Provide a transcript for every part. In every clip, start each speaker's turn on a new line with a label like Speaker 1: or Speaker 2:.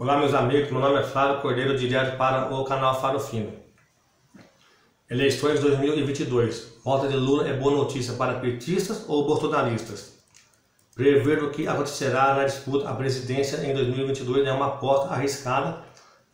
Speaker 1: Olá meus amigos, meu nome é Flávio Cordeiro, direto para o canal Faro Fino. Eleições 2022. Volta de Lula é boa notícia para petistas ou bolsonaristas? Prever o que acontecerá na disputa à presidência em 2022 é uma aposta arriscada,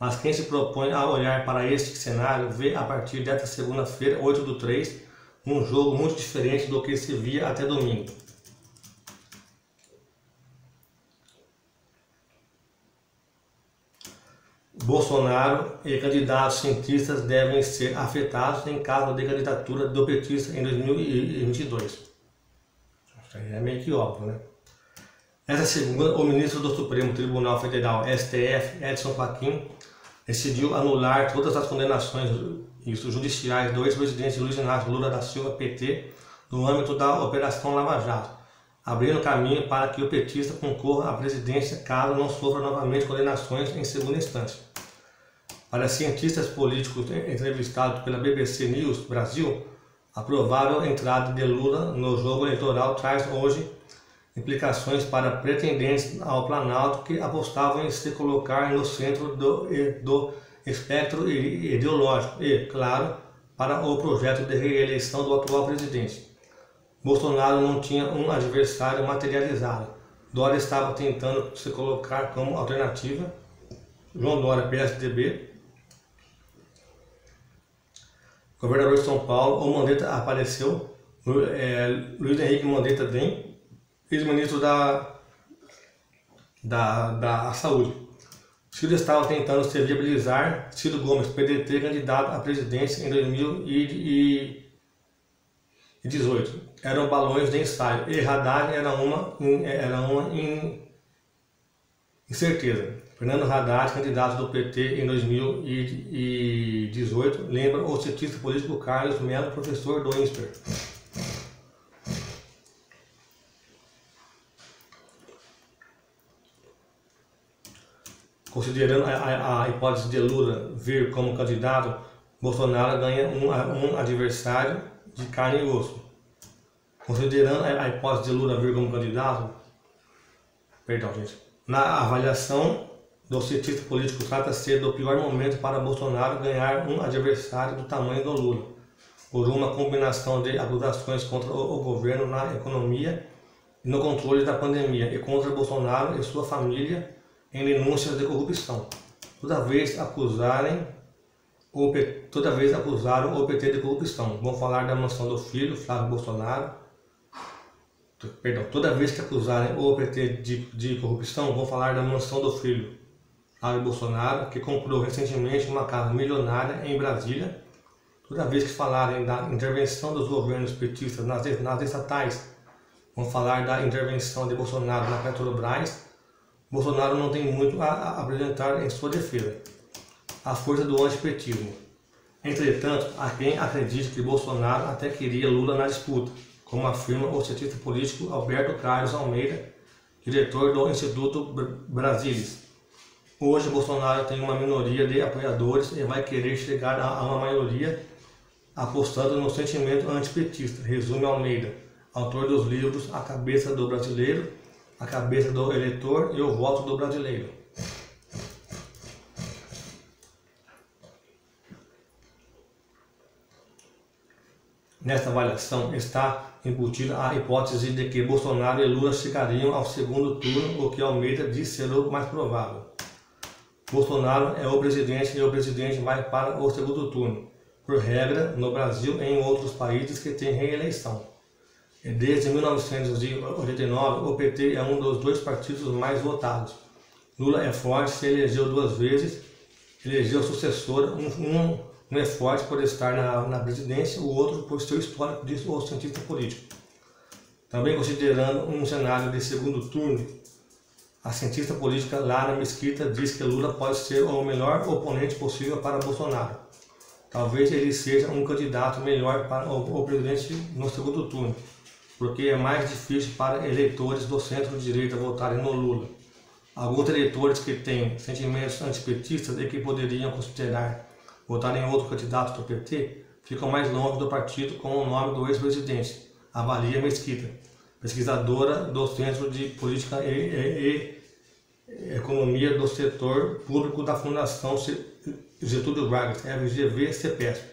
Speaker 1: mas quem se propõe a olhar para este cenário vê a partir desta segunda-feira, 8/3, um jogo muito diferente do que se via até domingo. Bolsonaro e candidatos cientistas devem ser afetados em caso de candidatura do petista em 2022. Isso aí é meio que óbvio, né? Essa segunda, o ministro do Supremo Tribunal Federal, STF, Edson Fachin, decidiu anular todas as condenações judiciais do ex-presidente Luiz Inácio Lula da Silva, PT, no âmbito da Operação Lava Jato, abrindo caminho para que o petista concorra à presidência caso não sofra novamente condenações em segunda instância. Para cientistas políticos entrevistados pela BBC News Brasil, a provável entrada de Lula no jogo eleitoral traz hoje implicações para pretendentes ao Planalto que apostavam em se colocar no centro do espectro ideológico e, claro, para o projeto de reeleição do atual presidente. Bolsonaro não tinha um adversário materializado. Dória estava tentando se colocar como alternativa. João Dória, PSDB. Governador de São Paulo, o Mandetta apareceu. Luiz Henrique Mandetta DEM, ex-ministro da Saúde. Ciro estava tentando se viabilizar. Ciro Gomes, PDT, candidato à presidência em 2018. Eram balões de ensaio. E Haddad era uma incerteza. Fernando Haddad, candidato do PT em 2018, lembra o cientista político Carlos Melo, professor do INSPER. Considerando a hipótese de Lula vir como candidato, Bolsonaro ganha um adversário de carne e osso. Considerando a hipótese de Lula vir como candidato, na avaliação do cientista político, trata-se do pior momento para Bolsonaro ganhar um adversário do tamanho do Lula, por uma combinação de acusações contra o governo na economia e no controle da pandemia, e contra Bolsonaro e sua família em denúncias de corrupção. Toda vez acusaram o PT de corrupção. Vão falar da mansão do filho, Flávio Bolsonaro. Toda vez que acusarem o PT de corrupção, vão falar da mansão do filho, Flávio Bolsonaro, que comprou recentemente uma casa milionária em Brasília. Toda vez que falarem da intervenção dos governos petistas nas estatais, vão falar da intervenção de Bolsonaro na Petrobras. Bolsonaro não tem muito a apresentar em sua defesa. A força do antipetismo. Entretanto, há quem acredite que Bolsonaro até queria Lula na disputa, como afirma o cientista político Alberto Carlos Almeida, diretor do Instituto Brasilis. Hoje, Bolsonaro tem uma minoria de apoiadores e vai querer chegar a uma maioria apostando no sentimento antipetista, resume Almeida, autor dos livros A Cabeça do Brasileiro, A Cabeça do Eleitor e O Voto do Brasileiro. Nesta avaliação está embutida a hipótese de que Bolsonaro e Lula chegariam ao segundo turno, o que Almeida diz ser o mais provável. Bolsonaro é o presidente e o presidente vai para o segundo turno, por regra, no Brasil e em outros países que têm reeleição. E desde 1989, o PT é um dos dois partidos mais votados. Lula é forte, se elegeu 2 vezes, elegeu sucessor, um é forte por estar na presidência, o outro por seu histórico, diz o cientista político. Também considerando um cenário de segundo turno, a cientista política Lara Mesquita diz que Lula pode ser o melhor oponente possível para Bolsonaro. Talvez ele seja um candidato melhor para o presidente no segundo turno, porque é mais difícil para eleitores do centro-direita votarem no Lula. Alguns eleitores que têm sentimentos antipetistas e que poderiam considerar votar em outro candidato do PT ficam mais longe do partido com o nome do ex-presidente, avalia Mesquita, pesquisadora do Centro de Política e Economia do Setor Público da Fundação Getúlio Vargas, FGV-CEPESP.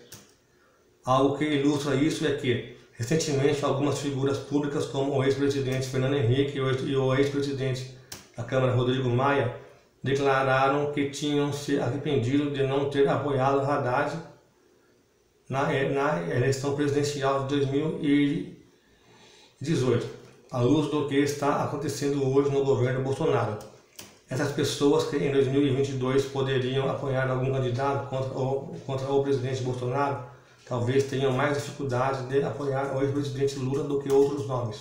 Speaker 1: Algo que ilustra isso é que, recentemente, algumas figuras públicas, como o ex-presidente Fernando Henrique e o ex-presidente da Câmara Rodrigo Maia, declararam que tinham se arrependido de não ter apoiado Haddad na eleição presidencial de 2018, à luz do que está acontecendo hoje no governo Bolsonaro. Essas pessoas que em 2022 poderiam apoiar algum candidato contra o presidente Bolsonaro, talvez tenham mais dificuldade de apoiar o ex-presidente Lula do que outros nomes.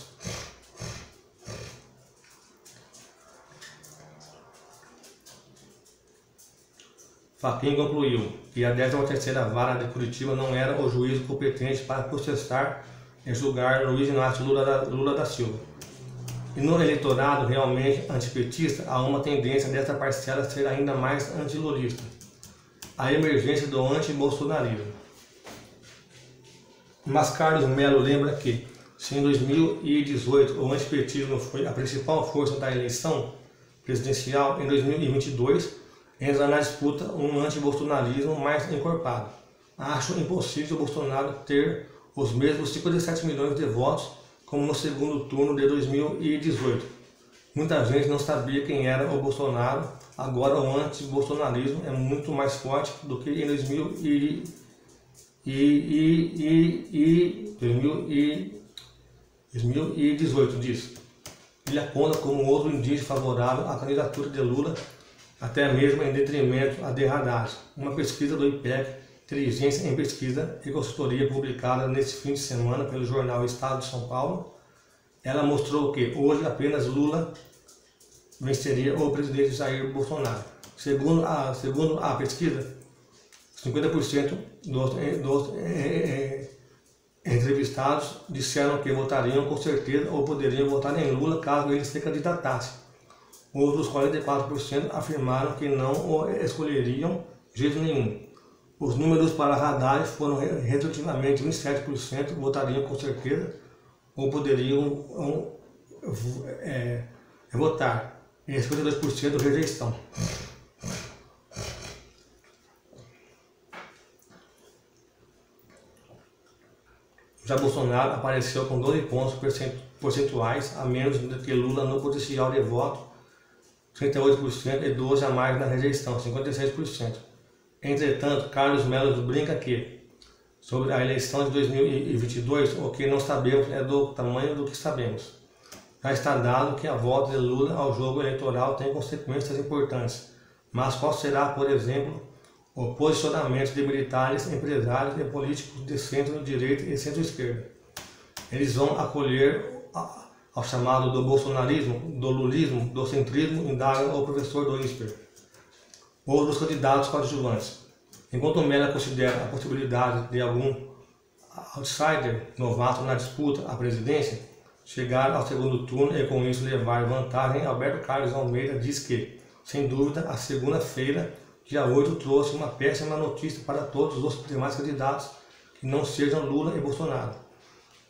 Speaker 1: Fachin concluiu que a 13ª Vara de Curitiba não era o juízo competente para processar e julgar Luiz Inácio Lula da Silva. E no eleitorado realmente antipetista, há uma tendência dessa parcela ser ainda mais antilulista: a emergência do antibolsonarismo. Mas Carlos Melo lembra que, se em 2018 o antipetismo foi a principal força da eleição presidencial, em 2022 entra na disputa um antibolsonarismo mais encorpado. Acho impossível Bolsonaro ter os mesmos 57 milhões de votos como no segundo turno de 2018. Muita gente não sabia quem era o Bolsonaro, agora o antibolsonarismo é muito mais forte do que em 2018, diz. Ele aponta como outro indício favorável à candidatura de Lula, até mesmo em detrimento a de Haddad. Uma pesquisa do IPEC, Inteligência em Pesquisa e Consultoria, publicada neste fim de semana pelo jornal Estado de São Paulo, ela mostrou que hoje apenas Lula venceria o presidente Jair Bolsonaro. Segundo a pesquisa, 50% dos entrevistados disseram que votariam com certeza ou poderiam votar em Lula caso ele se candidatasse. Outros 44% afirmaram que não o escolheriam de jeito nenhum. Os números para Haddad foram respectivamente 27% votariam com certeza ou poderiam votar, e 52% rejeição. Já Bolsonaro apareceu com 12 pontos percentuais a menos do que Lula no potencial de voto, 38%, e 12% a mais na rejeição, 56%. Entretanto, Carlos Melo brinca que, sobre a eleição de 2022, o que não sabemos é do tamanho do que sabemos. Já está dado que a volta de Lula ao jogo eleitoral tem consequências importantes, mas qual será, por exemplo, o posicionamento de militares, empresários e políticos de centro-direita e centro-esquerda? Eles vão acolher ao chamado do bolsonarismo, do lulismo, do centrismo, indaga o professor do INSPER. Outros candidatos coadjuvantes. Enquanto Mello considera a possibilidade de algum outsider novato na disputa à presidência chegar ao segundo turno e com isso levar vantagem, Alberto Carlos Almeida diz que, sem dúvida, a segunda-feira, dia 8, trouxe uma péssima notícia para todos os demais candidatos que não sejam Lula e Bolsonaro.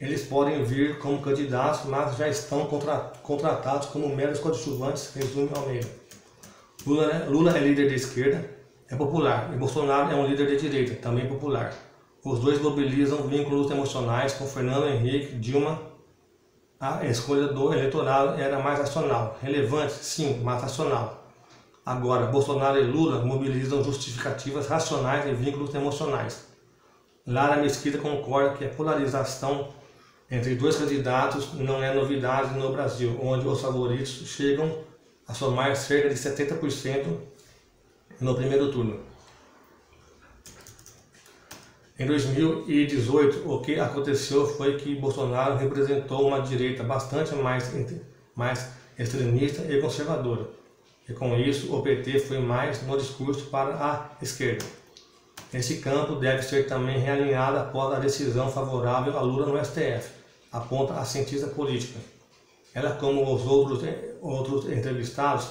Speaker 1: Eles podem vir como candidatos, mas já estão contratados como meros coadjuvantes, resume Almeida. Lula é líder de esquerda, é popular, e Bolsonaro é um líder de direita, também popular. Os dois mobilizam vínculos emocionais com Fernando Henrique, Dilma. A escolha do eleitorado era mais racional. Relevante, sim, mas racional. Agora, Bolsonaro e Lula mobilizam justificativas racionais e vínculos emocionais. Lara Mesquita concorda que a polarização entre dois candidatos não é novidade no Brasil, onde os favoritos chegam a somar cerca de 70% no primeiro turno. Em 2018, o que aconteceu foi que Bolsonaro representou uma direita bastante mais extremista e conservadora, e com isso o PT foi mais no discurso para a esquerda. Esse campo deve ser também realinhado após a decisão favorável a Lula no STF, aponta a cientista política. Ela, como os outros entrevistados,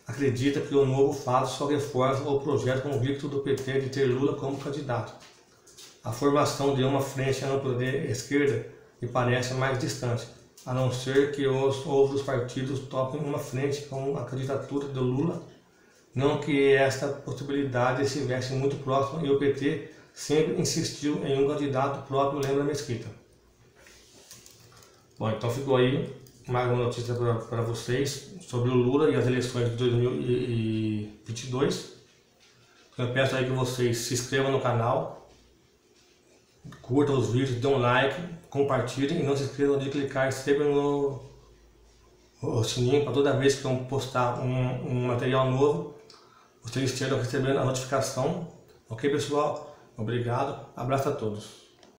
Speaker 1: acredita que o novo fato só reforça o projeto convicto do PT de ter Lula como candidato. A formação de uma frente ampla de esquerda me parece mais distante. a não ser que os outros partidos topem uma frente com a candidatura do Lula, não que esta possibilidade estivesse muito próxima e o PT sempre insistiu em um candidato próprio, lembra Mesquita. Bom, então ficou aí mais uma notícia para vocês sobre o Lula e as eleições de 2022. Eu peço aí que vocês se inscrevam no canal, curtam os vídeos, dêem um like, compartilhem e não se esqueçam de clicar sempre no sininho para toda vez que eu postar um material novo, vocês estejam recebendo a notificação. Ok, pessoal? Obrigado. Abraço a todos.